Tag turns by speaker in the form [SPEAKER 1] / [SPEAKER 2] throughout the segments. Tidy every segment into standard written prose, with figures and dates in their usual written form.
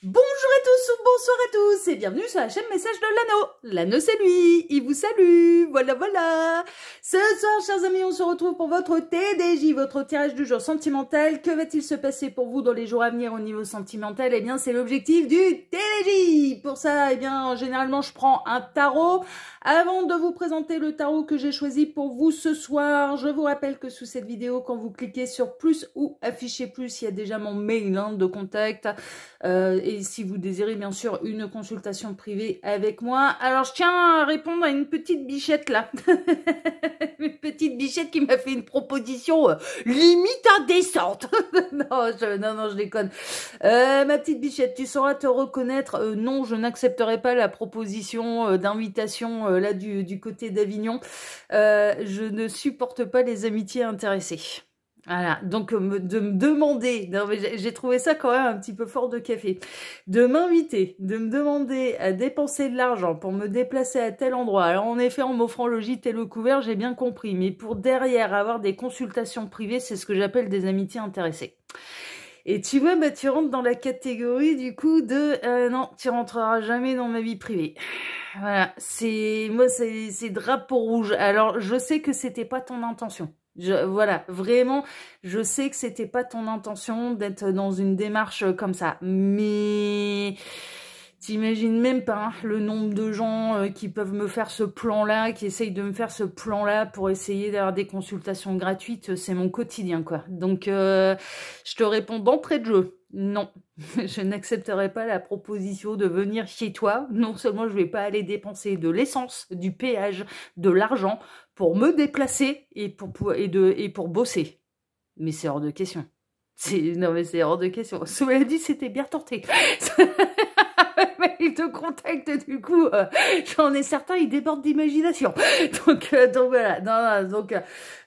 [SPEAKER 1] Bonjour à tous ou bonsoir à tous et bienvenue sur la chaîne Message de l'Anneau. L'Anneau c'est lui, il vous salue, voilà. Ce soir, chers amis, on se retrouve pour votre TDJ, votre tirage du jour sentimental. Que va-t-il se passer pour vous dans les jours à venir au niveau sentimental? Eh bien, c'est l'objectif du TDJ. Pour ça, eh bien, généralement, je prends un tarot. Avant de vous présenter le tarot que j'ai choisi pour vous ce soir, je vous rappelle que sous cette vidéo, quand vous cliquez sur plus ou afficher plus, il y a déjà mon mail de contact. Et si vous désirez bien sûr une consultation privée avec moi. Alors je tiens à répondre à une petite bichette là. Une petite bichette qui m'a fait une proposition limite indécente. non, je déconne. Ma petite bichette, tu sauras te reconnaître. Non, je n'accepterai pas la proposition d'invitation là du côté d'Avignon. Je ne supporte pas les amitiés intéressées. Voilà, donc de me demander, j'ai trouvé ça quand même un petit peu fort de café, de m'inviter, de me demander à dépenser de l'argent pour me déplacer à tel endroit. Alors en effet, en m'offrant le gîte et le couvert, j'ai bien compris, mais pour derrière avoir des consultations privées, c'est ce que j'appelle des amitiés intéressées. Et tu vois, bah, tu rentres dans la catégorie du coup de non, tu rentreras jamais dans ma vie privée. Voilà, c'est drapeau rouge. Alors je sais que c'était pas ton intention. Voilà, vraiment, je sais que c'était pas ton intention d'être dans une démarche comme ça, mais t'imagines même pas le nombre de gens qui peuvent me faire ce plan-là, qui essayent de me faire ce plan-là pour essayer d'avoir des consultations gratuites, c'est mon quotidien, quoi. Donc, je te réponds d'entrée de jeu. Non, je n'accepterai pas la proposition de venir chez toi. Non seulement je vais pas aller dépenser de l'essence, du péage, de l'argent pour me déplacer et pour bosser. Mais c'est hors de question. Non mais c'est hors de question. Cela dit, c'était bien tenté. Il te contacte du coup, j'en ai certains, ils débordent d'imagination. Donc voilà,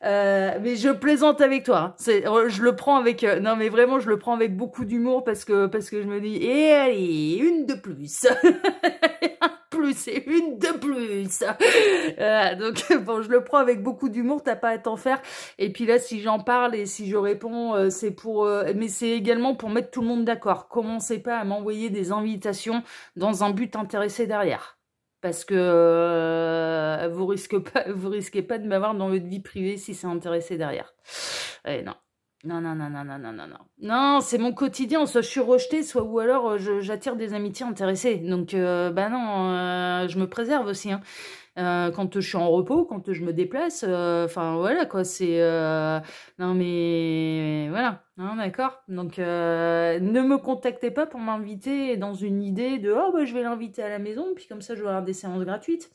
[SPEAKER 1] mais je plaisante avec toi. Hein. Je le prends avec, non mais vraiment, je le prends avec beaucoup d'humour parce que je me dis, et allez, une de plus. Plus et une de plus. Donc bon, je le prends avec beaucoup d'humour, t'as pas à t'en faire. Et puis là, si j'en parle et si je réponds, c'est pour, mais c'est également pour mettre tout le monde d'accord. Commencez pas à m'envoyer des invitations dans un but intéressé derrière, parce que vous risquez pas de m'avoir dans votre vie privée si c'est intéressé derrière. Non. Non, c'est mon quotidien, soit je suis rejetée, soit ou alors j'attire des amitiés intéressées. Donc, bah non, je me préserve aussi. Hein. Quand je suis en repos, quand je me déplace, enfin voilà quoi, c'est... non mais voilà, hein, d'accord. Donc, ne me contactez pas pour m'inviter dans une idée de « Oh, bah, je vais l'inviter à la maison, puis comme ça je vais avoir des séances gratuites. »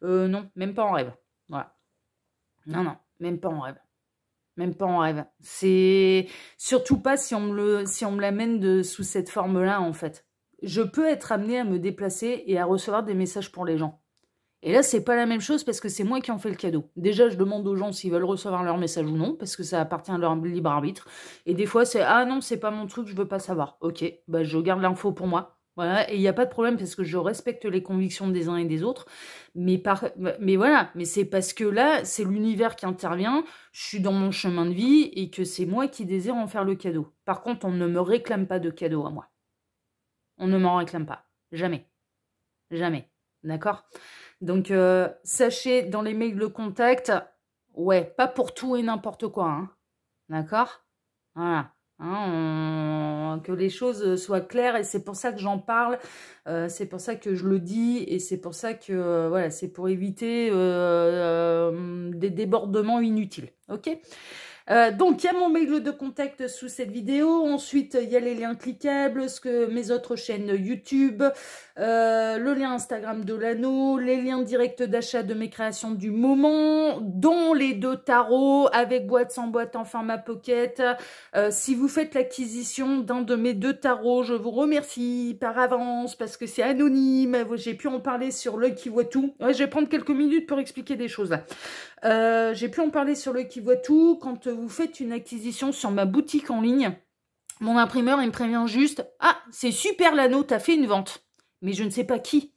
[SPEAKER 1] Non, même pas en rêve. Voilà. Non, même pas en rêve. Même pas en rêve. C'est surtout pas si on me l'amène sous cette forme-là, en fait. Je peux être amenée à me déplacer et à recevoir des messages pour les gens. Et là, c'est pas la même chose parce que c'est moi qui en fais le cadeau. Déjà, je demande aux gens s'ils veulent recevoir leur message ou non, parce que ça appartient à leur libre arbitre. Et des fois, c'est « Ah non, c'est pas mon truc, je veux pas savoir. » Ok, bah je garde l'info pour moi. Voilà, et il n'y a pas de problème parce que je respecte les convictions des uns et des autres. Mais voilà, mais c'est parce que là, c'est l'univers qui intervient, je suis dans mon chemin de vie et que c'est moi qui désire en faire le cadeau. Par contre, on ne me réclame pas de cadeau à moi. On ne m'en réclame pas. Jamais. Jamais. D'accord ? Donc, sachez, dans les mails de contact, ouais, pas pour tout et n'importe quoi. Hein. D'accord ? Voilà. Hein, que les choses soient claires et c'est pour ça que j'en parle, c'est pour ça que je le dis et c'est pour ça que voilà, c'est pour éviter des débordements inutiles. Ok ? Donc, il y a mon mail de contact sous cette vidéo. Ensuite, il y a les liens cliquables, mes autres chaînes YouTube, le lien Instagram de l'Anneau, les liens directs d'achat de mes créations du moment, dont les 2 tarots avec boîte, sans boîte, en format pocket. Si vous faites l'acquisition d'un de mes 2 tarots, je vous remercie par avance parce que c'est anonyme. J'ai pu en parler sur L'Œil qui voit tout. Ouais, je vais prendre quelques minutes pour expliquer des choses là. J'ai pu en parler sur L'Œil qui voit tout. Quand vous faites une acquisition sur ma boutique en ligne, mon imprimeur, il me prévient juste « Ah, c'est super l'Anneau, t'as fait une vente. » Mais je ne sais pas qui.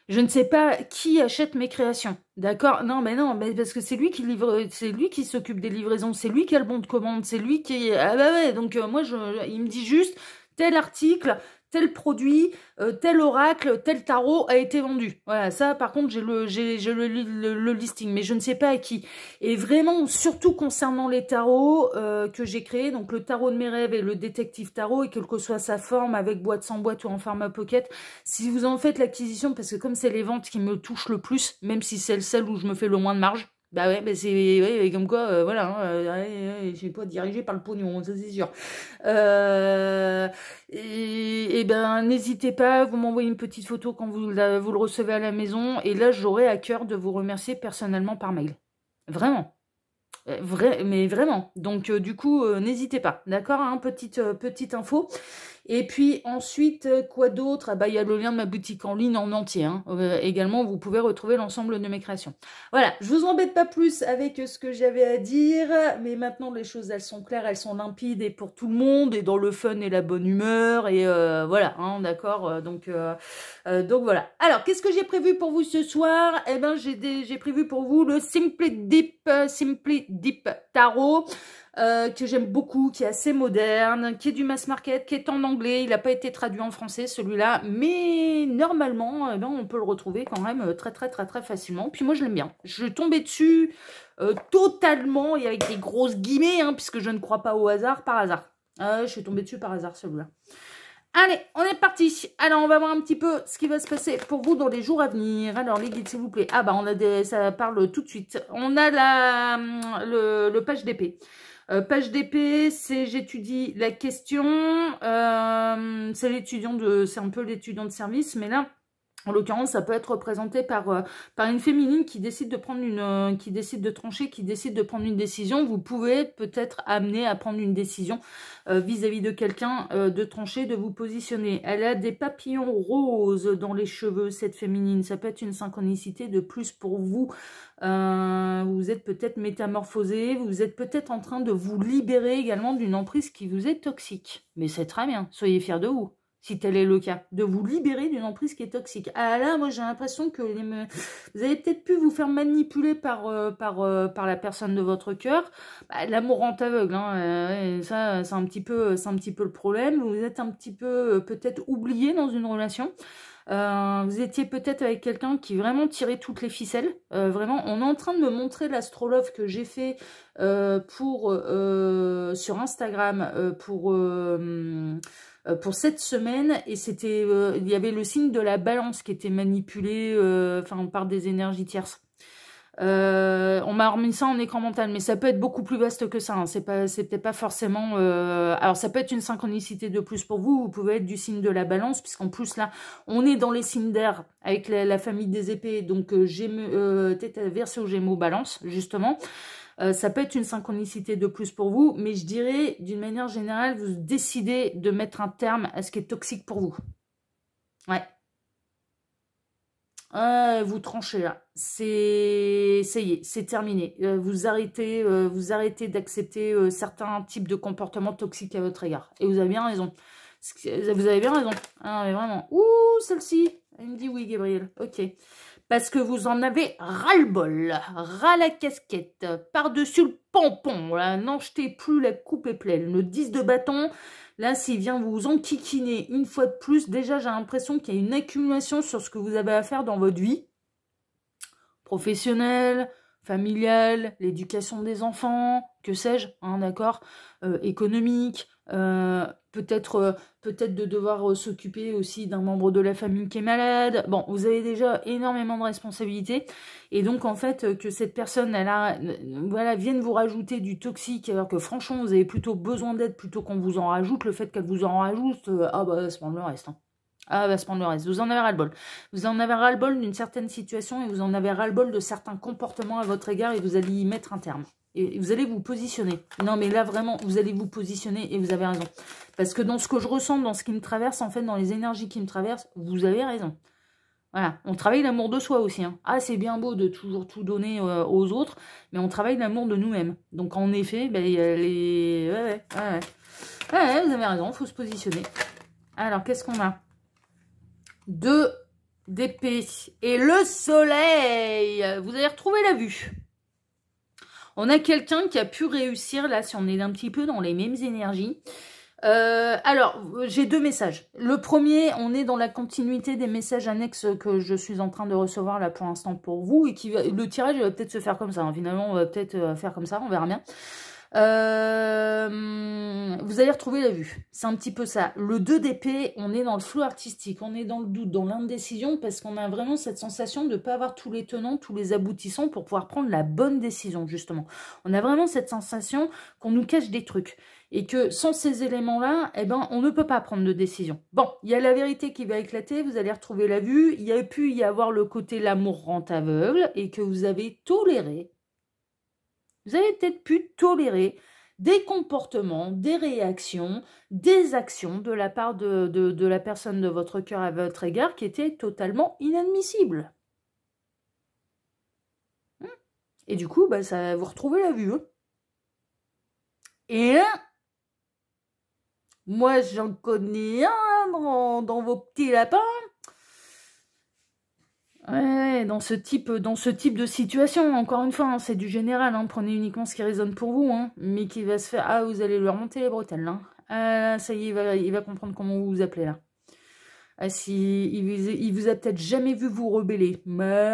[SPEAKER 1] Je ne sais pas qui achète mes créations. D'accord? Non, mais parce que c'est lui qui livre, c'est lui qui s'occupe des livraisons, c'est lui qui a le bon de commande, c'est lui qui... Ah bah ouais, donc moi, il me dit juste tel article, tel produit, tel oracle, tel tarot a été vendu. Voilà, ça par contre j'ai le listing, mais je ne sais pas à qui. Et vraiment, surtout concernant les tarots que j'ai créés, donc le tarot de mes rêves et le détective tarot, et quelle que soit sa forme, avec boîte, sans boîte ou en format pocket, si vous en faites l'acquisition, parce que comme c'est les ventes qui me touchent le plus, même si c'est celle où je me fais le moins de marge, bah ouais, bah c'est ouais, comme quoi, voilà, hein, je sais pas, dirigé par le pognon, ça c'est sûr. Et ben, n'hésitez pas, vous m'envoyez une petite photo quand vous le recevez à la maison, et là, j'aurai à cœur de vous remercier personnellement par mail. Vraiment. Mais vraiment. Donc, du coup, n'hésitez pas. D'accord, hein, petite info. Et puis ensuite, quoi d'autre? Ah bah, il y a le lien de ma boutique en ligne en entier. Hein. Également, vous pouvez retrouver l'ensemble de mes créations. Voilà, je vous embête pas plus avec ce que j'avais à dire, mais maintenant les choses, elles sont claires, elles sont limpides et pour tout le monde, et dans le fun et la bonne humeur, et voilà, hein, d'accord. Donc voilà. Alors, qu'est-ce que j'ai prévu pour vous ce soir? Eh ben, j'ai prévu pour vous le Simply Deep Tarot. Que j'aime beaucoup, qui est assez moderne, qui est du mass market, qui est en anglais. Il n'a pas été traduit en français, celui-là. Mais normalement, eh ben, on peut le retrouver quand même très facilement. Puis moi, je l'aime bien. Je suis tombée dessus totalement, et avec des grosses guillemets, hein, puisque je ne crois pas au hasard, par hasard. Je suis tombée dessus par hasard, celui-là. Allez, on est parti. Alors, on va voir un petit peu ce qui va se passer pour vous dans les jours à venir. Alors, les guides, s'il vous plaît. Ah, bah, ça parle tout de suite. On a le page d'épée. Page d'épée, c'est j'étudie la question. C'est un peu l'étudiant de service, mais là, en l'occurrence, ça peut être représenté par une féminine qui décide de prendre qui décide de trancher, qui décide de prendre une décision. Vous pouvez peut-être amener à prendre une décision vis-à-vis de quelqu'un, de trancher, de vous positionner. Elle a des papillons roses dans les cheveux, cette féminine. Ça peut être une synchronicité de plus pour vous. Vous êtes peut-être métamorphosé, vous êtes peut-être en train de vous libérer également d'une emprise qui vous est toxique. Mais c'est très bien, soyez fiers de vous. Si tel est le cas, de vous libérer d'une emprise qui est toxique. Ah là, moi j'ai l'impression que vous avez peut-être pu vous faire manipuler par la personne de votre cœur. Bah, l'amour rend aveugle, hein, ça c'est un petit peu le problème. Vous êtes un petit peu peut-être oublié dans une relation. Vous étiez peut-être avec quelqu'un qui vraiment tirait toutes les ficelles. Vraiment, on est en train de me montrer l'astrologue que j'ai fait sur Instagram pour cette semaine, et c'était il y avait le signe de la balance qui était manipulé par des énergies tierces. On m'a remis ça en écran mental, mais ça peut être beaucoup plus vaste que ça, hein. C'est peut-être pas forcément alors ça peut être une synchronicité de plus pour vous. Vous pouvez être du signe de la balance, puisqu'en plus là on est dans les signes d'air avec la famille des épées, donc tête Verseau, Gémeaux, Balance justement. Ça peut être une synchronicité de plus pour vous, mais je dirais, d'une manière générale, vous décidez de mettre un terme à ce qui est toxique pour vous. Ouais. Vous tranchez là. Ça y est, c'est terminé. Vous arrêtez d'accepter certains types de comportements toxiques à votre égard. Et vous avez bien raison. Vous avez bien raison. Ah, mais vraiment. Ouh, celle-ci. Elle me dit oui, Gabriel. Ok. Parce que vous en avez ras-le-bol, ras la casquette, par-dessus le pompon. Là, n'en jetez plus, la coupe est pleine. Le 10 de bâton, là, s'il vient vous enquiquiner une fois de plus, déjà, j'ai l'impression qu'il y a une accumulation sur ce que vous avez à faire dans votre vie. Professionnelle, familiale, l'éducation des enfants, que sais-je, hein, d'accord, économique, peut-être de devoir s'occuper aussi d'un membre de la famille qui est malade. Bon, vous avez déjà énormément de responsabilités, et donc en fait que cette personne vienne vous rajouter du toxique, alors que franchement vous avez plutôt besoin d'aide plutôt qu'on vous en rajoute. Le fait qu'elle vous en rajoute, ah bah se prendre le reste, hein. Ah, va se prendre le reste. Vous en avez ras-le-bol. Vous en avez ras-le-bol d'une certaine situation, et vous en avez ras-le-bol de certains comportements à votre égard, et vous allez y mettre un terme. Et vous allez vous positionner. Non, mais là, vraiment, vous allez vous positionner, et vous avez raison. Parce que dans ce que je ressens, dans ce qui me traverse, en fait, dans les énergies qui me traversent, vous avez raison. Voilà. On travaille l'amour de soi aussi, hein. Ah, c'est bien beau de toujours tout donner aux autres, mais on travaille l'amour de nous-mêmes. Donc, en effet, ben, il y a les... Ouais, vous avez raison, il faut se positionner. Alors, qu'est-ce qu'on a ? 2 d'épée et le soleil. Vous allez retrouver la vue. On a quelqu'un qui a pu réussir, là, si on est un petit peu dans les mêmes énergies, Alors, j'ai 2 messages. Le premier, on est dans la continuité des messages annexes que je suis en train de recevoir là pour l'instant pour vous, et le tirage va peut-être se faire comme ça, hein. Finalement, on va peut-être faire comme ça, on verra bien. Vous allez retrouver la vue. C'est un petit peu ça. Le 2 d'épée, on est dans le flou artistique, on est dans le doute, dans l'indécision, parce qu'on a vraiment cette sensation de ne pas avoir tous les tenants, tous les aboutissants pour pouvoir prendre la bonne décision, justement. On a vraiment cette sensation qu'on nous cache des trucs. Et que sans ces éléments-là, eh ben, on ne peut pas prendre de décision. Bon, il y a la vérité qui va éclater, vous allez retrouver la vue. Il y a pu y avoir le côté l'amour rend aveugle et que vous avez toléré. Vous avez peut-être pu tolérer des comportements, des réactions, des actions de la part de la personne de votre cœur à votre égard qui étaient totalement inadmissibles. Et du coup, bah, ça, vous retrouvez la vue. Hein. Et là, moi, j'en connais un dans vos petits lapins. Ouais, dans ce type de situation, encore une fois, hein, c'est du général, hein, prenez uniquement ce qui résonne pour vous, hein, mais qui va se faire... Ah, vous allez lui remonter les bretelles, là. Ah, ça y est, il va comprendre comment vous vous appelez, là. Ah, si, il vous a peut-être jamais vu vous rebeller. Mais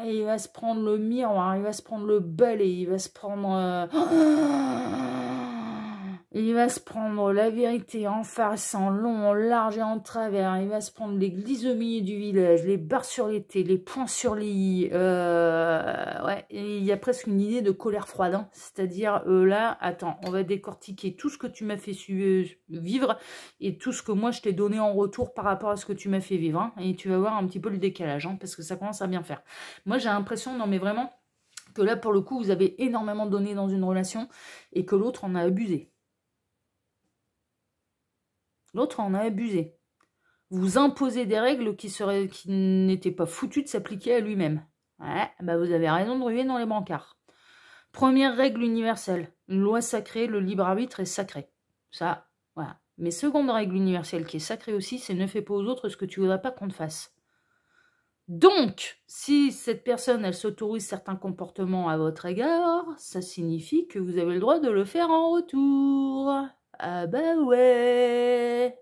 [SPEAKER 1] il va se prendre le miroir, il va se prendre le balai, il va se prendre... Il va se prendre la vérité en face, en long, en large et en travers. Il va se prendre les glises au milieu du village, les barres sur les T, les points sur les I. Ouais, et il y a presque une idée de colère froide. Hein. C'est-à-dire, là, attends, on va décortiquer tout ce que tu m'as fait vivre et tout ce que moi je t'ai donné en retour par rapport à ce que tu m'as fait vivre. Hein. Et tu vas voir un petit peu le décalage, hein, parce que ça commence à bien faire. Moi, j'ai l'impression, non mais vraiment, que là, pour le coup, vous avez énormément donné dans une relation et que l'autre en a abusé. L'autre en a abusé. Vous imposez des règles qui n'étaient pas foutues de s'appliquer à lui-même. Ouais, bah vous avez raison de ruer dans les brancards. Première règle universelle. Une loi sacrée, le libre arbitre est sacré. Ça, voilà. Mais seconde règle universelle qui est sacrée aussi, c'est ne fais pas aux autres ce que tu ne voudrais pas qu'on te fasse. Donc, si cette personne, elle s'autorise certains comportements à votre égard, ça signifie que vous avez le droit de le faire en retour. Ah bah ouais.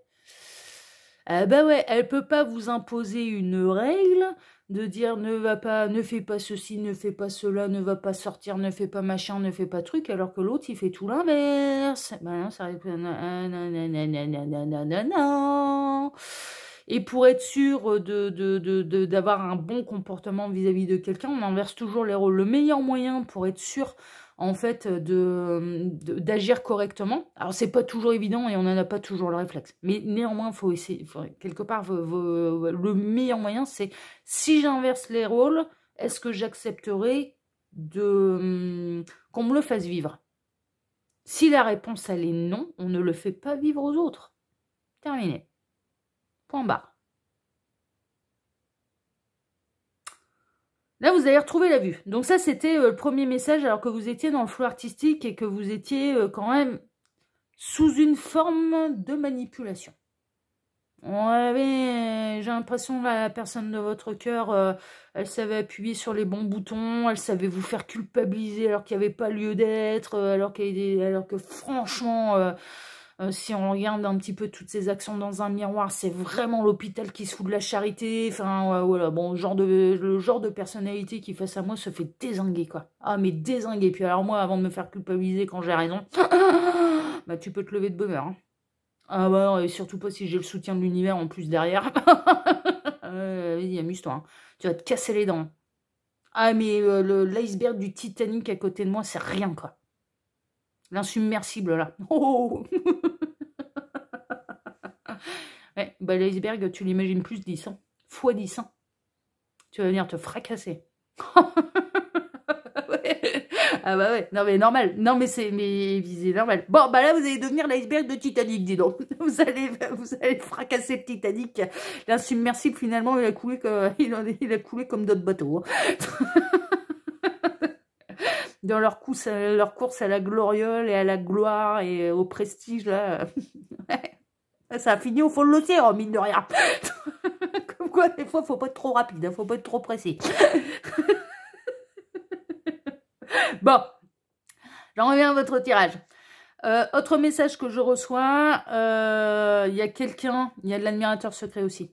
[SPEAKER 1] Ah bah ouais, elle peut pas vous imposer une règle de dire ne fais pas ceci, ne fais pas cela, ne va pas sortir, ne fais pas machin, ne fais pas truc, alors que l'autre il fait tout l'inverse. Ben non, ça répond non. Et pour être sûr d'avoir un bon comportement vis-à-vis de quelqu'un, on inverse toujours les rôles. Le meilleur moyen pour être sûr en fait, d'agir correctement. Alors, c'est pas toujours évident et on n'en a pas toujours le réflexe. Mais néanmoins, il faut essayer. Quelque part, le meilleur moyen, c'est si j'inverse les rôles, est-ce que j'accepterai qu'on me le fasse vivre? Si la réponse, elle est non, on ne le fait pas vivre aux autres. Terminé. Point barre. Là, vous allez retrouver la vue. Donc ça, c'était le premier message, alors que vous étiez dans le flou artistique et que vous étiez quand même sous une forme de manipulation. Ouais, j'ai l'impression que la personne de votre cœur, elle savait appuyer sur les bons boutons, elle savait vous faire culpabiliser alors qu'il n'y avait pas lieu d'être, alors que franchement... si on regarde un petit peu toutes ces actions dans un miroir, c'est vraiment l'hôpital qui se fout de la charité. Enfin, voilà, bon, le genre de personnalité qui face à moi se fait dézinguer, quoi. Ah, mais dézinguer. Puis alors moi, avant de me faire culpabiliser quand j'ai raison, bah tu peux te lever de bonne heure. Hein. Ah bah non, et surtout pas si j'ai le soutien de l'univers en plus derrière. Vas-y, amuse-toi. Hein. Tu vas te casser les dents. Ah, mais l'iceberg du Titanic à côté de moi, c'est rien, quoi. L'insubmersible, là. Oh. Ouais, bah l'iceberg, tu l'imagines plus 10, hein. Fois 10, hein. Tu vas venir te fracasser. Ouais. Ah bah ouais, non mais normal. Non mais c'est normal. Bon, bah là, vous allez devenir l'iceberg de Titanic, dis donc. Vous allez fracasser le Titanic. L'insubmersible, finalement, il a coulé comme d'autres bateaux. Dans leur course à la gloriole et à la gloire et au prestige, là. Ça a fini au fond de l'océan, mine de rien. Comme quoi, des fois, faut pas être trop rapide, hein, faut pas être trop pressé. Bon, j'en reviens à votre tirage. Autre message que je reçois, il y a quelqu'un, il y a de l'admirateur secret aussi.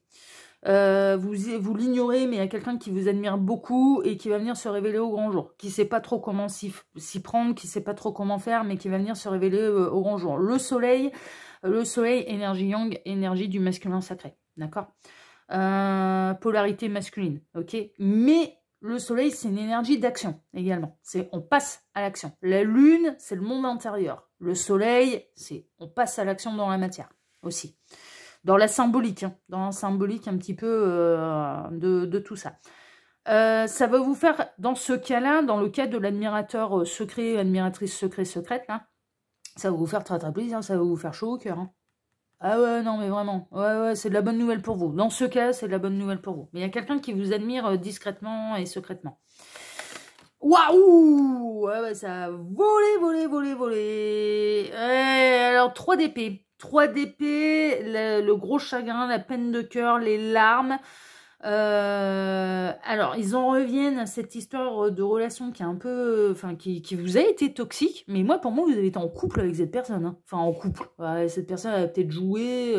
[SPEAKER 1] Vous l'ignorez, mais il y a quelqu'un qui vous admire beaucoup et qui va venir se révéler au grand jour, qui sait pas trop comment s'y prendre, qui sait pas trop comment faire, mais qui va venir se révéler au grand jour. Le soleil, énergie yang, énergie du masculin sacré, d'accord, polarité masculine, ok, mais le soleil, c'est une énergie d'action également. On passe à l'action. La lune, c'est le monde intérieur. Le soleil, on passe à l'action dans la matière aussi. Dans la symbolique, hein, dans la symbolique un petit peu de tout ça. Ça va vous faire, dans ce cas-là, dans le cas de l'admirateur secret, admiratrice secrète, là, ça va vous faire très très plaisir, ça va vous faire chaud au cœur. Hein. Ah ouais, non mais vraiment, ouais, c'est de la bonne nouvelle pour vous. Dans ce cas, c'est de la bonne nouvelle pour vous. Mais il y a quelqu'un qui vous admire discrètement et secrètement. Waouh, ouais, ça a volé. Alors, 3 d'épée. 3 d'épée, le gros chagrin, la peine de cœur, les larmes. Alors, ils en reviennent à cette histoire de relation qui est un peu... Enfin, qui vous a été toxique. Mais moi, pour moi, vous avez été en couple avec cette personne. Hein. Enfin, en couple. Ouais, cette personne, elle a peut-être joué...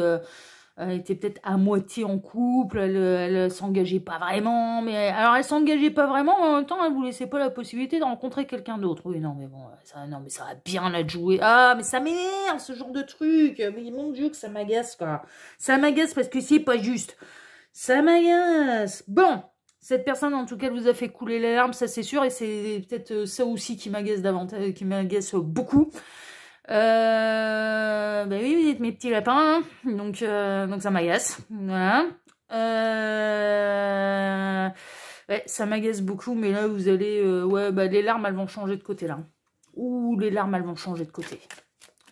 [SPEAKER 1] elle était peut-être à moitié en couple, elle s'engageait pas vraiment, mais alors elle s'engageait pas vraiment, en même temps elle vous laissait pas la possibilité de rencontrer quelqu'un d'autre. Oui, non mais bon, ça va bien la jouer. Ah, mais ça m'énerve ce genre de truc. Mais mon Dieu que ça m'agace quoi. Ça m'agace parce que c'est pas juste. Ça m'agace. Bon, cette personne en tout cas elle vous a fait couler les larmes, ça c'est sûr, et c'est peut-être ça aussi qui m'agace davantage, qui m'agace beaucoup. Bah oui, vous êtes mes petits lapins, hein. Donc ça m'agace. Voilà. Ouais, ça m'agace beaucoup, mais là vous allez, ouais, bah les larmes elles vont changer de côté là. Ouh, les larmes elles vont changer de côté.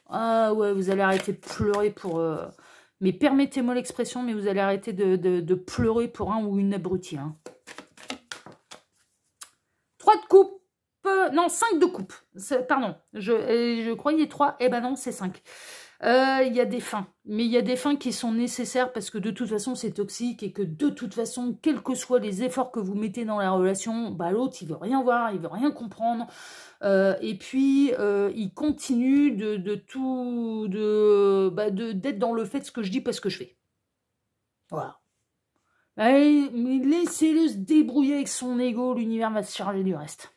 [SPEAKER 1] Ah ouais, vous allez arrêter de pleurer pour. Mais permettez-moi l'expression, mais vous allez arrêter de pleurer pour un ou une abrutie. Hein. 3 de coupe. Non, 5 de coupe. Pardon, je croyais 3, eh ben non, c'est 5. Il y a des fins, mais il y a des fins qui sont nécessaires parce que de toute façon, c'est toxique et que de toute façon, quels que soient les efforts que vous mettez dans la relation, bah, l'autre, il veut rien voir, il veut rien comprendre. Et puis, il continue d'être dans le fait de ce que je dis, pas ce que je fais. Voilà. Allez, laissez-le se débrouiller avec son ego, l'univers va se charger du reste.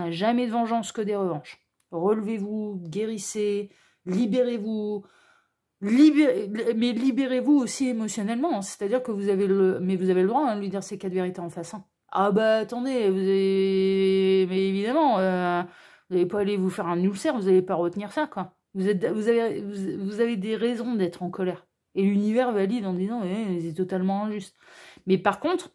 [SPEAKER 1] Jamais de vengeance que des revanches. Relevez-vous, guérissez, libérez-vous, mais libérez-vous aussi émotionnellement. Hein. C'est-à-dire que vous avez le droit hein, de lui dire ces 4 vérités en face. Hein. Ah bah attendez, mais évidemment, vous n'allez pas aller vous faire un ulcère, vous n'allez pas retenir ça quoi. Vous avez des raisons d'être en colère. Et l'univers valide en disant c'est totalement injuste. Mais par contre,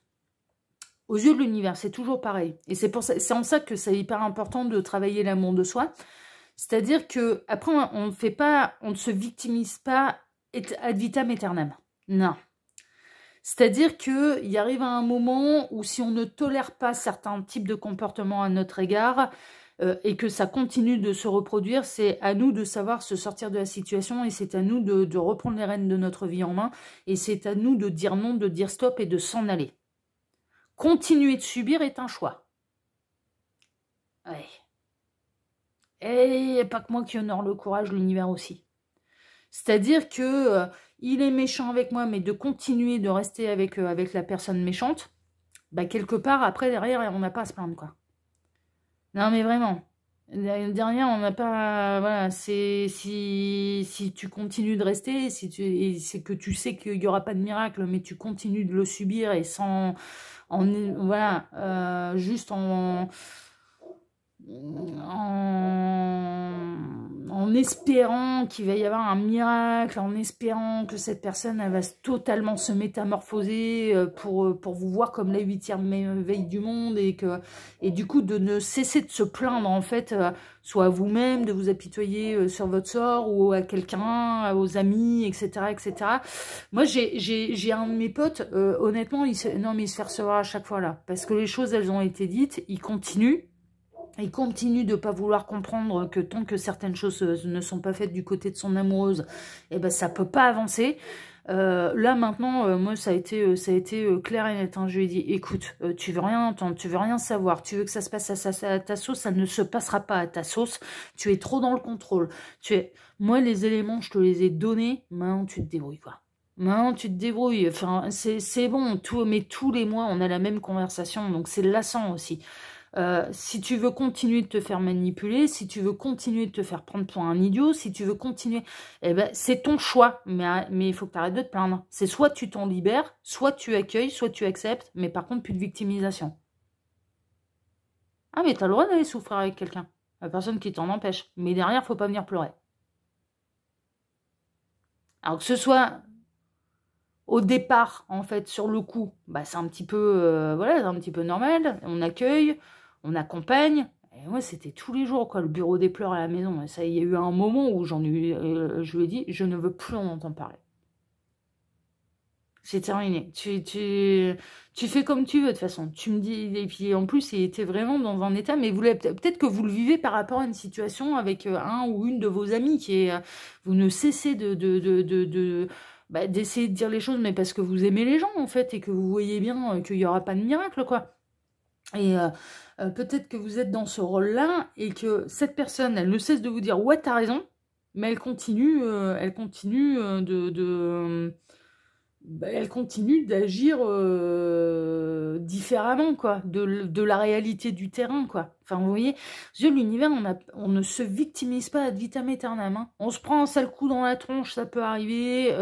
[SPEAKER 1] aux yeux de l'univers, c'est toujours pareil. Et c'est en ça que c'est hyper important de travailler l'amour de soi. C'est-à-dire que après, on ne se victimise pas ad vitam aeternam. Non. C'est-à-dire qu'il y arrive un moment où si on ne tolère pas certains types de comportements à notre égard et que ça continue de se reproduire, c'est à nous de savoir se sortir de la situation et c'est à nous de reprendre les rênes de notre vie en main et c'est à nous de dire non, de dire stop et de s'en aller. Continuer de subir est un choix. Ouais. Et il n'y a pas que moi qui honore le courage, l'univers aussi. C'est-à-dire que il est méchant avec moi, mais de continuer de rester avec la personne méchante, bah quelque part, après, derrière, on n'a pas à se plaindre, quoi. Non, mais vraiment. Derrière, on n'a pas... Voilà, c'est... Si tu continues de rester, c'est que tu sais qu'il n'y aura pas de miracle, mais tu continues de le subir et sans... voilà, juste en espérant qu'il va y avoir un miracle, en espérant que cette personne elle va totalement se métamorphoser pour vous voir comme la 8e veille du monde et du coup de ne cesser de se plaindre en fait, soit à vous-même, de vous apitoyer sur votre sort ou à quelqu'un, aux amis, etc. etc. Moi j'ai un de mes potes, honnêtement, il se fait recevoir à chaque fois là, parce que les choses elles ont été dites, il continue de pas vouloir comprendre que tant que certaines choses ne sont pas faites du côté de son amoureuse, eh ben ça peut pas avancer. Là maintenant, moi ça a été clair et net. Hein. Je lui ai dit, écoute, tu veux rien entendre, tu veux rien savoir, tu veux que ça se passe à ta sauce, ça ne se passera pas à ta sauce. Tu es trop dans le contrôle. Moi, les éléments, je te les ai donnés. Maintenant, tu te débrouilles, quoi. Maintenant, tu te débrouilles. Enfin, c'est bon. Mais tous les mois, on a la même conversation. Donc, c'est lassant aussi. Si tu veux continuer de te faire manipuler, si tu veux continuer de te faire prendre pour un idiot, si tu veux continuer, eh ben, c'est ton choix. Mais il faut que tu arrêtes de te plaindre. C'est soit tu t'en libères, soit tu accueilles, soit tu acceptes. Mais par contre, plus de victimisation. Ah, mais t'as le droit d'aller souffrir avec quelqu'un. La personne qui t'en empêche. Mais derrière, faut pas venir pleurer. Alors que ce soit au départ, en fait, sur le coup, bah, c'est un petit peu, voilà, c'est un petit peu normal. On accueille, on accompagne. Et moi, c'était tous les jours, quoi, le bureau des pleurs à la maison. Et ça, il y a eu un moment où je lui ai dit, je ne veux plus en entendre parler. C'est terminé. Tu fais comme tu veux, de toute façon. Tu me dis, et puis en plus, il était vraiment dans un état, mais peut-être que vous le vivez par rapport à une situation avec un ou une de vos amis qui est, vous ne cessez d'essayer de dire les choses, mais parce que vous aimez les gens, en fait, et que vous voyez bien qu'il n'y aura pas de miracle, quoi. Et peut-être que vous êtes dans ce rôle-là, et que cette personne, elle ne cesse de vous dire, ouais, t'as raison, mais elle continue elle continue d'agir différemment, quoi, de la réalité du terrain, quoi. Enfin, vous voyez, l'univers, on ne se victimise pas ad vitam aeternam, hein. On se prend un sale coup dans la tronche, ça peut arriver,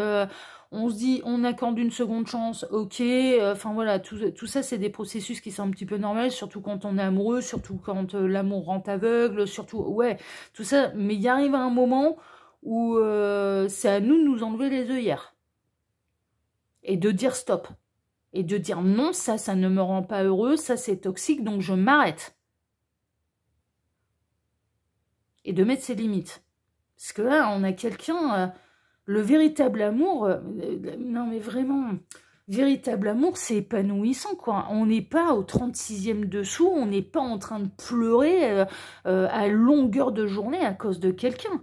[SPEAKER 1] on se dit, on accorde une seconde chance, ok, enfin voilà, tout ça, c'est des processus qui sont un petit peu normaux, surtout quand on est amoureux, surtout quand l'amour rend aveugle, surtout, ouais, tout ça, mais il arrive un moment où c'est à nous de nous enlever les œillères. Et de dire stop. Et de dire non, ça ne me rend pas heureux, ça c'est toxique, donc je m'arrête. Et de mettre ses limites. Parce que là, on a quelqu'un, le véritable amour, non mais vraiment, véritable amour, c'est épanouissant, quoi. On n'est pas au 36e dessous, on n'est pas en train de pleurer à longueur de journée à cause de quelqu'un.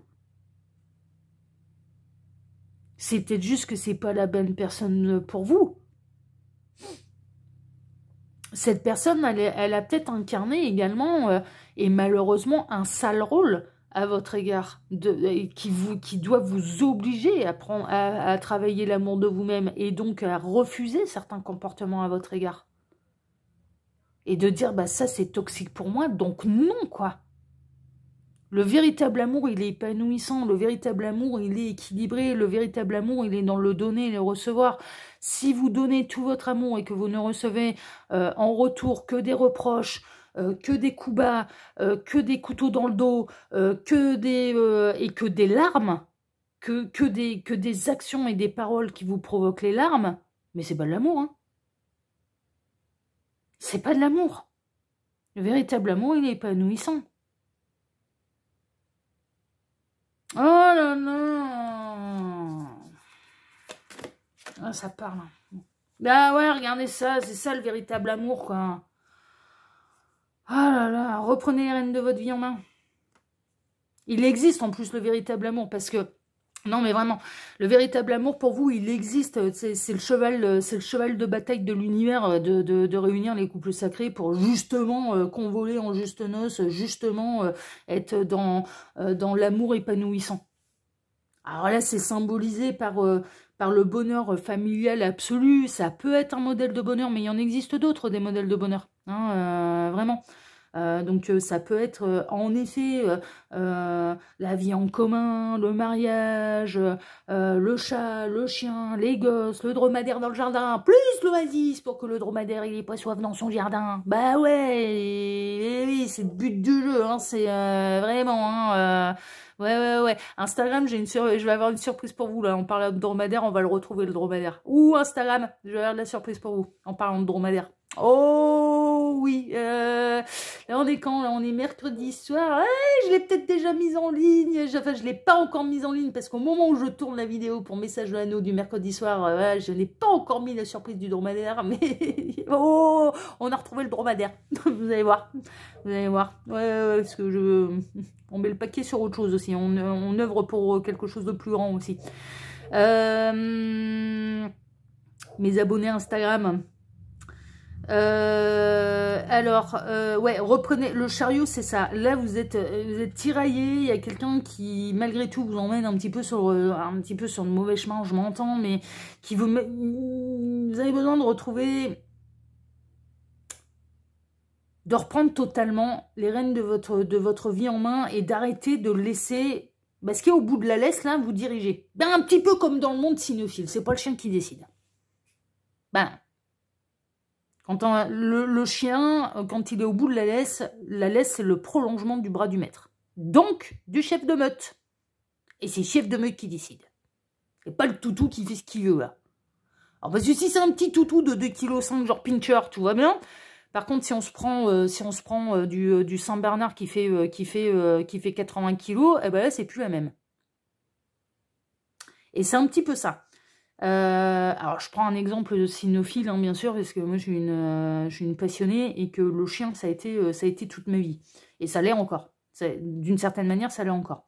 [SPEAKER 1] C'est peut-être juste que c'est pas la bonne personne pour vous. Cette personne, elle a peut-être incarné également, et malheureusement, un sale rôle à votre égard, qui doit vous obliger à travailler l'amour de vous-même, et donc à refuser certains comportements à votre égard. Et de dire, bah ça c'est toxique pour moi, donc non, quoi. Le véritable amour, il est épanouissant, le véritable amour, il est équilibré, le véritable amour, il est dans le donner et le recevoir. Si vous donnez tout votre amour et que vous ne recevez en retour que des reproches, que des coups bas, que des couteaux dans le dos, et que des larmes, que des actions et des paroles qui vous provoquent les larmes, mais c'est pas de l'amour, hein. C'est pas de l'amour. Le véritable amour, il est épanouissant. Oh là là. Ah, ça parle. Bah ouais, regardez ça, c'est ça le véritable amour, quoi. Ah là là, reprenez les rênes de votre vie en main. Il existe en plus le véritable amour, parce que, non mais vraiment, le véritable amour pour vous, il existe, c'est le cheval de bataille de l'univers, de réunir les couples sacrés pour justement convoler en juste noces, justement être dans l'amour épanouissant. Alors là, c'est symbolisé par le bonheur familial absolu. Ça peut être un modèle de bonheur, mais il y en existe d'autres, des modèles de bonheur. Hein, vraiment. Donc ça peut être en effet la vie en commun, le mariage, le chat, le chien, les gosses, le dromadaire dans le jardin, plus l'oasis pour que le dromadaire il ait pas soif dans son jardin. Bah ouais, oui, c'est le but du jeu, hein, c'est vraiment... Hein, ouais. Instagram, je vais avoir une surprise pour vous, là. En parlant de dromadaire, on va le retrouver, le dromadaire. Ou Instagram, je vais avoir de la surprise pour vous, en parlant de dromadaire. Oh oui, là on est quand? Là on est mercredi soir. Je l'ai peut-être déjà mise en ligne. Enfin, je l'ai pas encore mise en ligne parce qu'au moment où je tourne la vidéo pour message de l'anneau du mercredi soir, je n'ai pas encore mis la surprise du dromadaire. Mais oh, on a retrouvé le dromadaire. Vous allez voir. Vous allez voir. Ouais, parce que on met le paquet sur autre chose aussi. On œuvre pour quelque chose de plus grand aussi. Mes abonnés Instagram. Ouais, reprenez le chariot, c'est ça. Là, vous êtes tiraillé. Il y a quelqu'un qui, malgré tout, vous emmène un petit peu sur le mauvais chemin. Je m'entends, mais vous avez besoin de retrouver, de reprendre totalement les rênes de votre vie en main et d'arrêter de laisser, ce qui est au bout de la laisse là, vous diriger. Ben, un petit peu comme dans le monde cynophile. C'est pas le chien qui décide. Ben. Quand le chien, quand il est au bout de la laisse, c'est le prolongement du bras du maître. Donc, du chef de meute. Et c'est le chef de meute qui décide. Et pas le toutou qui fait ce qu'il veut, là. Alors, parce que si c'est un petit toutou de 2,5 kg, genre pincher, tout va bien. Par contre, si on se prend du Saint-Bernard qui fait 80 kg, eh ben là, c'est plus la même. Et c'est un petit peu ça. Alors, je prends un exemple de cynophile, hein, bien sûr, parce que moi, je suis une passionnée et que le chien, ça a été toute ma vie. Et ça l'est encore. D'une certaine manière, ça l'est encore.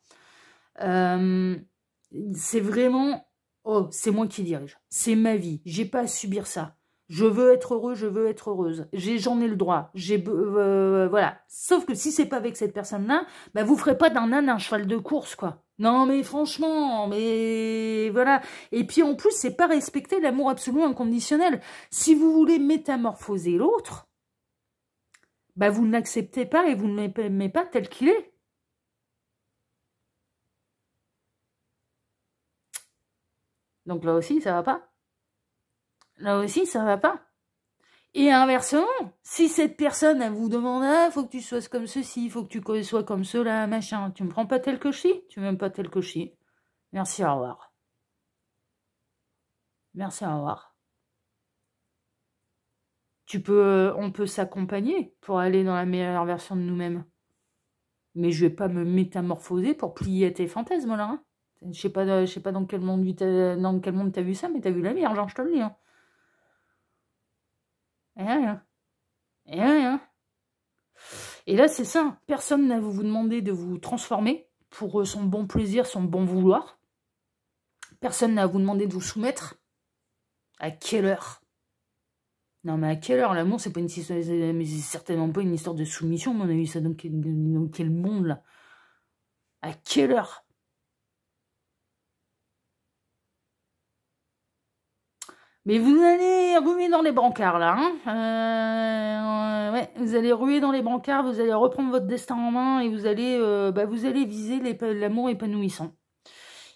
[SPEAKER 1] C'est vraiment... Oh, c'est moi qui dirige. C'est ma vie. J'ai pas à subir ça. Je veux être heureux, je veux être heureuse. J'en ai le droit. Voilà. Sauf que si c'est pas avec cette personne-là, vous ferez pas d'un âne un cheval de course, quoi. Non, mais franchement, mais voilà. Et puis en plus, c'est pas respecter l'amour absolu inconditionnel. Si vous voulez métamorphoser l'autre, vous ne l'acceptez pas et vous ne l'aimez pas tel qu'il est. Donc là aussi, ça va pas. Là aussi, ça va pas. Et inversement, si cette personne, elle vous demande, faut que tu sois comme ceci, faut que tu sois comme cela, machin, tu me prends pas tel que je suis, tu m'aimes pas tel que je suis. Merci, au revoir. Merci, au revoir. On peut s'accompagner pour aller dans la meilleure version de nous-mêmes. Mais je vais pas me métamorphoser pour plier à tes fantasmes, là. Hein. Je sais pas dans quel monde t'as vu ça, mais t'as vu la Vierge, je te le dis. Hein. Et rien. Et rien. Et là, c'est ça. Personne n'a vous demandé de vous transformer pour son bon plaisir, son bon vouloir. Personne n'a vous demandé de vous soumettre. À quelle heure? Non, mais à quelle heure? L'amour, c'est certainement pas une histoire de soumission. On a vu ça dans quel monde, là? À quelle heure? Mais vous allez ruer dans les brancards, là. Hein ouais, vous allez ruer dans les brancards, vous allez reprendre votre destin en main et vous allez viser l'amour épanouissant.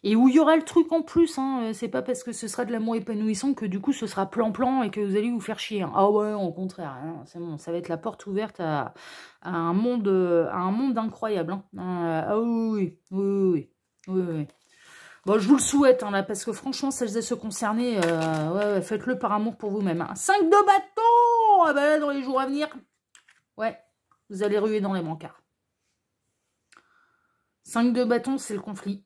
[SPEAKER 1] Et où il y aura le truc en plus, hein, c'est pas parce que ce sera de l'amour épanouissant que du coup ce sera plan-plan et que vous allez vous faire chier. Hein. Ah ouais, au contraire, hein, c'est bon, ça va être la porte ouverte à un monde incroyable. Hein. Ah oui, oui, oui, oui, oui. Bon, je vous le souhaite, hein, là, parce que franchement, celles et ceux concernés, ouais, faites-le par amour pour vous-même. Hein. 5 de bâton! Ah là, dans les jours à venir, ouais, vous allez ruer dans les brancards. 5 de bâton, c'est le conflit.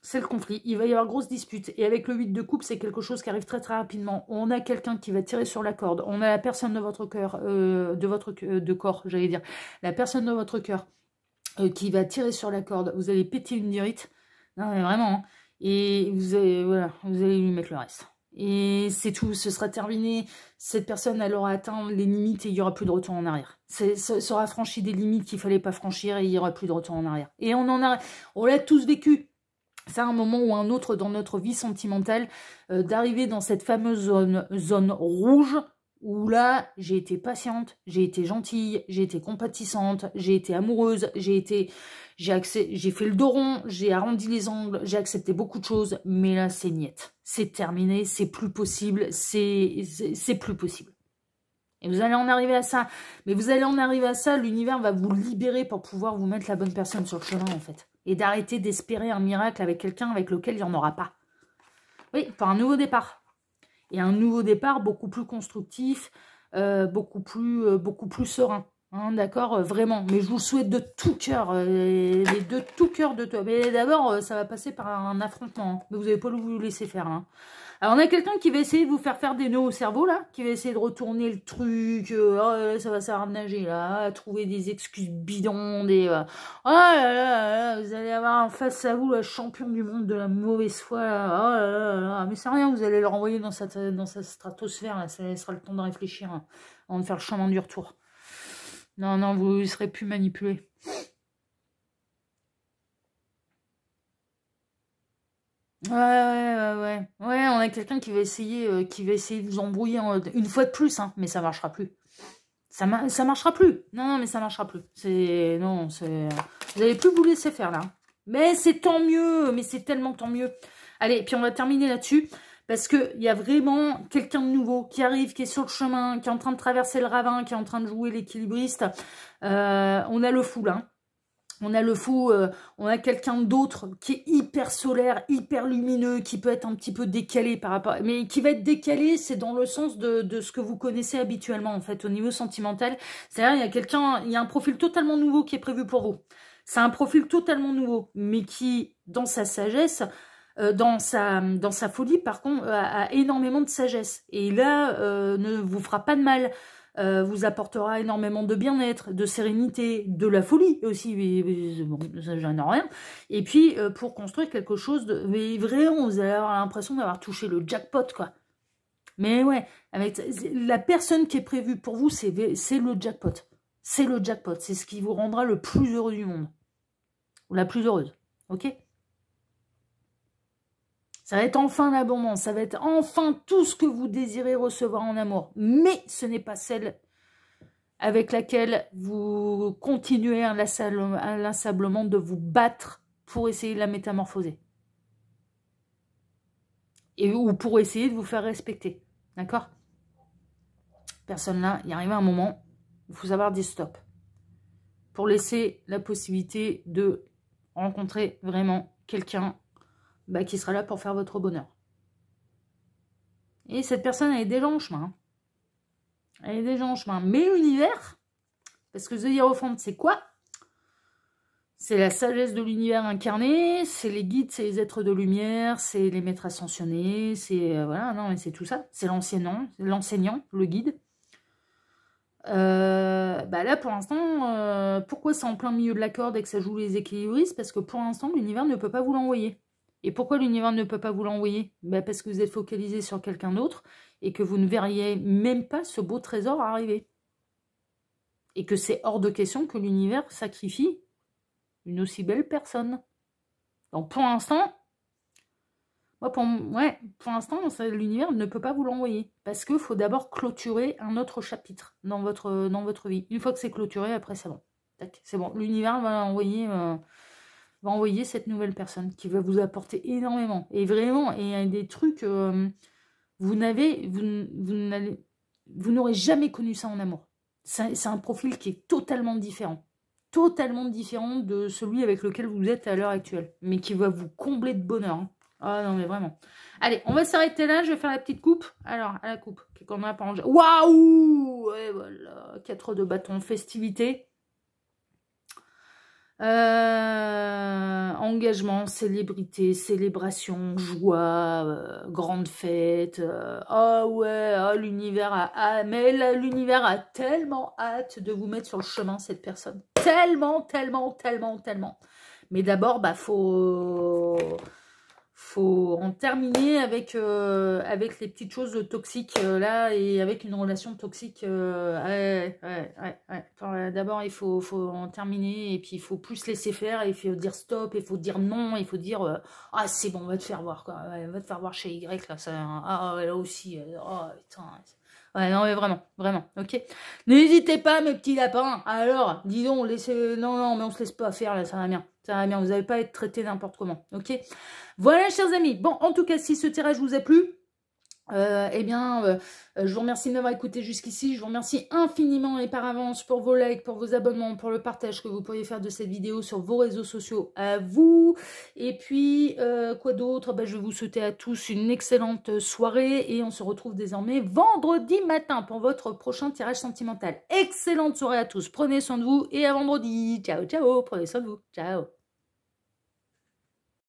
[SPEAKER 1] C'est le conflit. Il va y avoir grosse dispute. Et avec le 8 de coupe, c'est quelque chose qui arrive très très rapidement. On a quelqu'un qui va tirer sur la corde. On a la personne de votre cœur, de corps, j'allais dire. La personne de votre cœur qui va tirer sur la corde. Vous allez péter une dirite. Non, mais vraiment. Hein. Et vous allez lui mettre le reste. Et c'est tout, ce sera terminé. Cette personne, elle aura atteint les limites et il n'y aura plus de retour en arrière. Ça aura franchi des limites qu'il ne fallait pas franchir et il n'y aura plus de retour en arrière. Et on l'a tous vécu. C'est un moment ou un autre dans notre vie sentimentale d'arriver dans cette fameuse zone rouge où là, j'ai été patiente, j'ai été gentille, j'ai été compatissante, j'ai été amoureuse, j'ai fait le dos rond, j'ai arrondi les angles, j'ai accepté beaucoup de choses, mais là, c'est niette. C'est terminé, c'est plus possible, c'est plus possible. Et vous allez en arriver à ça. Mais vous allez en arriver à ça, l'univers va vous libérer pour pouvoir vous mettre la bonne personne sur le chemin, en fait. Et d'arrêter d'espérer un miracle avec quelqu'un avec lequel il n'y en aura pas. Oui, pour un nouveau départ. Et un nouveau départ beaucoup plus constructif, beaucoup plus serein. Hein, d'accord, vraiment. Mais je vous le souhaite de tout cœur, de tout cœur de toi. Mais d'abord, ça va passer par un affrontement. Hein. Mais vous n'avez pas vous laisser faire. Hein. Alors, on a quelqu'un qui va essayer de vous faire des nœuds au cerveau, là, qui va essayer de retourner le truc. Oh, ça va servir de nager, là, trouver des excuses bidons, oh là, vous allez avoir en face à vous le champion du monde de la mauvaise foi. Là. Oh là. Mais c'est rien, vous allez le renvoyer dans sa stratosphère, là. Ça laissera le temps de réfléchir hein, avant de faire le chemin du retour. Non, vous ne serez plus manipulé. Ouais, on a quelqu'un qui va essayer de vous embrouiller une fois de plus, hein, mais ça marchera plus. Ça marchera plus. Non, mais ça marchera plus. Vous n'allez plus vous laisser faire, là. Mais c'est tant mieux, mais c'est tellement tant mieux. Allez, et puis on va terminer là-dessus. Parce qu'il y a vraiment quelqu'un de nouveau qui arrive, qui est sur le chemin, qui est en train de traverser le ravin, qui est en train de jouer l'équilibriste. On a le fou, là. On a le fou, on a quelqu'un d'autre qui est hyper solaire, hyper lumineux, qui peut être un petit peu décalé par rapport... Mais qui va être décalé, c'est dans le sens de ce que vous connaissez habituellement, en fait, au niveau sentimental. C'est-à-dire, il y a un profil totalement nouveau qui est prévu pour vous. C'est un profil totalement nouveau, mais qui, dans sa sagesse... dans sa folie, par contre, a énormément de sagesse. Et là, ne vous fera pas de mal. Vous apportera énormément de bien-être, de sérénité, de la folie aussi. Bon, ça, j'en ai rien. Et puis, pour construire quelque chose de... Mais vraiment, vous allez avoir l'impression d'avoir touché le jackpot, quoi. Mais ouais, avec la personne qui est prévue pour vous, c'est le jackpot. C'est le jackpot. C'est ce qui vous rendra le plus heureux du monde. Ou la plus heureuse. Ok ? Ça va être enfin l'abondance, ça va être enfin tout ce que vous désirez recevoir en amour. Mais ce n'est pas celle avec laquelle vous continuez inlassablement de vous battre pour essayer de la métamorphoser. Ou pour essayer de vous faire respecter. D'accord ? Personne là, il arrive un moment, il faut savoir dire stop. Pour laisser la possibilité de rencontrer vraiment quelqu'un qui sera là pour faire votre bonheur. Et cette personne, elle est déjà en chemin. Elle est déjà en chemin. Mais l'univers, parce que The Hierophant, c'est quoi? C'est la sagesse de l'univers incarné, c'est les guides, c'est les êtres de lumière, c'est les maîtres ascensionnés, c'est voilà, non, mais c'est tout ça. C'est l'enseignant, le guide. Là, pour l'instant, pourquoi c'est en plein milieu de la corde et que ça joue les équilibristes? Parce que pour l'instant, l'univers ne peut pas vous l'envoyer. Et pourquoi l'univers ne peut pas vous l'envoyer? Parce que vous êtes focalisé sur quelqu'un d'autre et que vous ne verriez même pas ce beau trésor arriver. Et que c'est hors de question que l'univers sacrifie une aussi belle personne. Donc pour l'instant, pour l'instant, l'univers ne peut pas vous l'envoyer. Parce qu'il faut d'abord clôturer un autre chapitre dans votre vie. Une fois que c'est clôturé, après c'est bon. C'est bon, l'univers va envoyer cette nouvelle personne qui va vous apporter énormément. Et vraiment, il y a des trucs, vous n'aurez jamais connu ça en amour. C'est un profil qui est totalement différent. Totalement différent de celui avec lequel vous êtes à l'heure actuelle. Mais qui va vous combler de bonheur. Hein. Ah non, mais vraiment. Allez, on va s'arrêter là. Je vais faire la petite coupe. Alors, à la coupe. Qu'on a pas rangé. Waouh! Ouais, voilà. 4 de bâton. Festivité. Engagement, célébrité, célébration, joie, grande fête. L'univers l'univers a tellement hâte de vous mettre sur le chemin, cette personne. Tellement. Mais d'abord, faut en terminer avec les petites choses toxiques là, et avec une relation toxique. D'abord, il faut en terminer, et puis il faut plus laisser faire, et il faut dire stop, il faut dire non, il faut dire ah c'est bon, on va te faire voir quoi, on va te faire voir chez Y là, ça, là aussi, putain. Ouais, non, mais vraiment, ok. N'hésitez pas, mes petits lapins. Alors, dis donc, laissez... Non, mais on se laisse pas faire, là, ça va bien. Vous n'allez pas être traité n'importe comment, ok. Voilà, chers amis. Bon, en tout cas, si ce tirage vous a plu, Eh bien, je vous remercie de m'avoir écouté jusqu'ici. Je vous remercie infiniment et par avance pour vos likes, pour vos abonnements, pour le partage que vous pourriez faire de cette vidéo sur vos réseaux sociaux à vous. Et puis, quoi d'autre? Je vais vous souhaiter à tous une excellente soirée et on se retrouve désormais vendredi matin pour votre prochain tirage sentimental. Excellente soirée à tous. Prenez soin de vous et à vendredi. Ciao, ciao. Prenez soin de vous. Ciao.